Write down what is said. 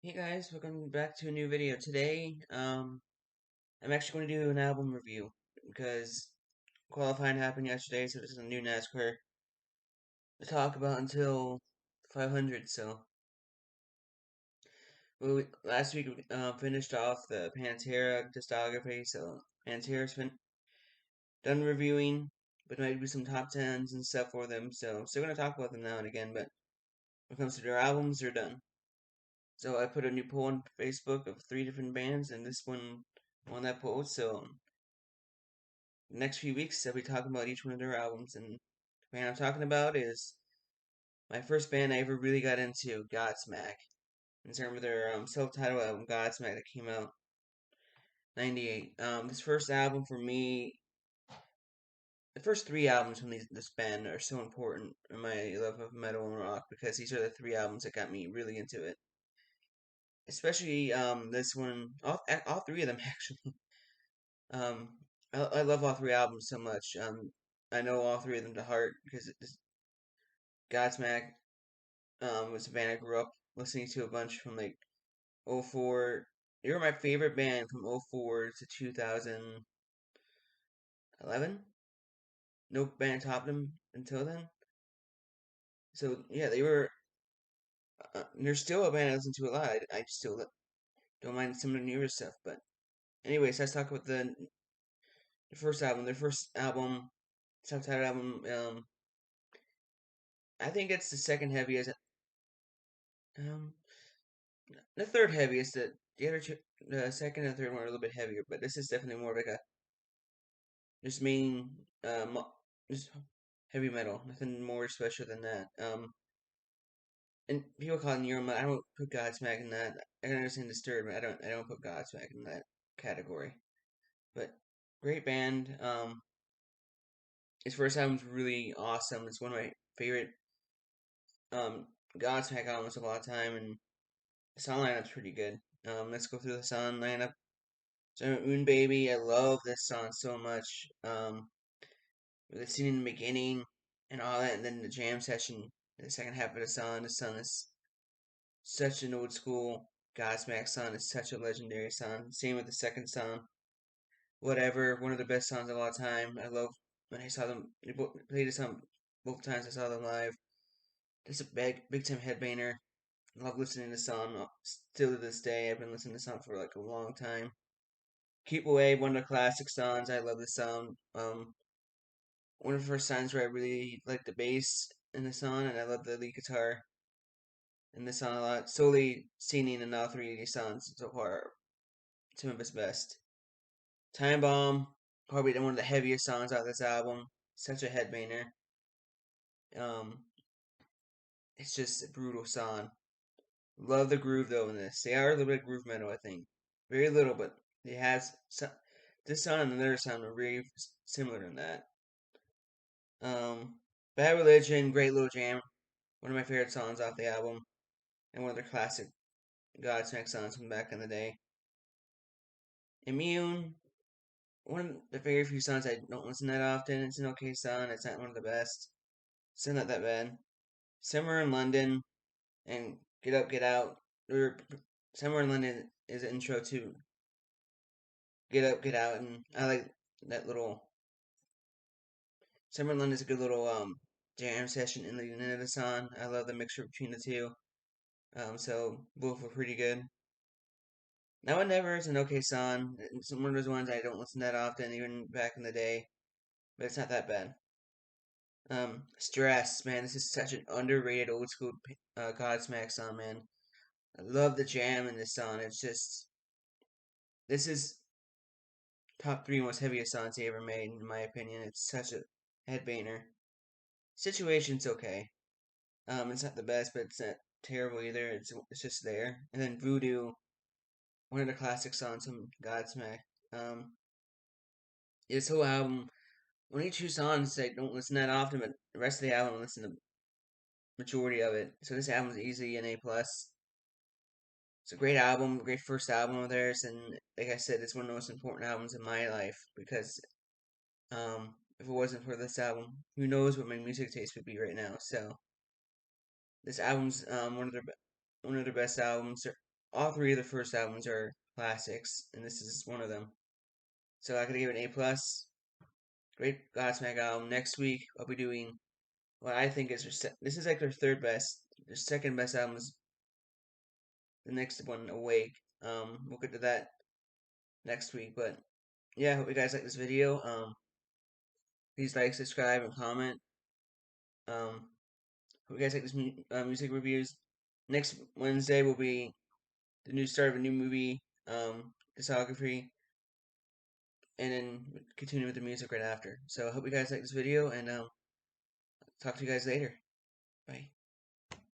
Hey guys, welcome back to a new video. Today, I'm actually going to do an album review because qualifying happened yesterday, so this is a new NASCAR to talk about until 500. So, last week we finished off the Pantera discography, so Pantera's been done reviewing, but might be some top tens and stuff for them. So, still going to talk about them now and again, but when it comes to their albums, they're done. So I put a new poll on Facebook of three different bands, and this one won that poll. So next few weeks, I'll be talking about each one of their albums. And the band I'm talking about is my first band I ever really got into, Godsmack. In terms of their self-titled album, Godsmack, that came out '98. This first album for me, the first three albums from this band are so important in my love of metal and rock because these are the three albums that got me really into it. Especially this one, all three of them actually. I love all three albums so much. I know all three of them to heart because Godsmack was a band I grew up listening to a bunch from like '04. They were my favorite band from '04 to 2011. No band topped them until then. So yeah, they were. They're still a band I listen to a lot. I still don't mind some of the newer stuff. But anyways, let's talk about the first album. Their first album, self-titled album. I think it's the second heaviest. Um, the third heaviest. The other two, the second and third one are a little bit heavier, but this is definitely more of like a just main just heavy metal. Nothing more special than that. And people call it Neuroma. I don't put Godsmack in that. I can understand Disturbed, but I don't put Godsmack in that category. But great band. His first album's really awesome. It's one of my favorite um Godsmack albums of all time, and the song lineup's pretty good. Let's go through the song lineup. So Moon Baby, I love this song so much. With the scene in the beginning and all that, and then the jam session, the second half of the song. The song is such an old school Godsmack song. It's such a legendary song. Same with the second song, Whatever, one of the best songs of all time. I love when I saw them. They played this song both times I saw them live. Just a big time headbanger. I love listening to the song. Still to this day, I've been listening to the song for like a long time. Keep Away, one of the classic songs. I love this song. One of the first times where I really liked the bass in the song, and I love the lead guitar in the song a lot. Solely singing in all three of these songs so far, some of his best. Time Bomb, probably one of the heaviest songs out of this album. Such a headbanger. Um, it's just a brutal song. Love the groove though in this. They are a little bit groove metal, I think. Very little, but it has some, this song and another song are very similar in that. Um, Bad Religion, great little jam. One of my favorite songs off the album, and one of their classic Godsmack songs from back in the day. Immune, one of the very few songs I don't listen that often. It's an okay song. It's not one of the best. Still not that bad. Summer in London and Get Up, Get Out. Or Summer in London is an intro to Get Up, Get Out, and I like that little. Summer in London is a good little jam session in the unit of the song. I love the mixture between the two. So both were pretty good. Now and Never is an okay song. It's one of those ones I don't listen that often, even back in the day, but it's not that bad. Stress, man, this is such an underrated old school Godsmack song, man. I love the jam in this song. It's just this is top three most heaviest songs he ever made, in my opinion. It's such a headbanger. Situation's okay. It's not the best, but it's not terrible either. It's just there. And then Voodoo, one of the classic songs from Godsmack. Um, this whole album, only two songs I don't listen that often, but the rest of the album I listen to majority of it. So this album's easily an A plus. It's a great album, great first album of theirs, and like I said, it's one of the most important albums in my life because if it wasn't for this album, who knows what my music taste would be right now. So this album's one of their best albums. all three of the first albums are classics, and this is one of them. So I could give it an A plus. Great Godsmack album. Next week I'll be doing what I think is this is like their third best. Their second best album is the next one, Awake. We'll get to that next week. But yeah, I hope you guys like this video. Please like, subscribe, and comment. Hope you guys like this music reviews. Next Wednesday will be the new start of a new movie discography, and then continue with the music right after. So I hope you guys like this video, and talk to you guys later. Bye.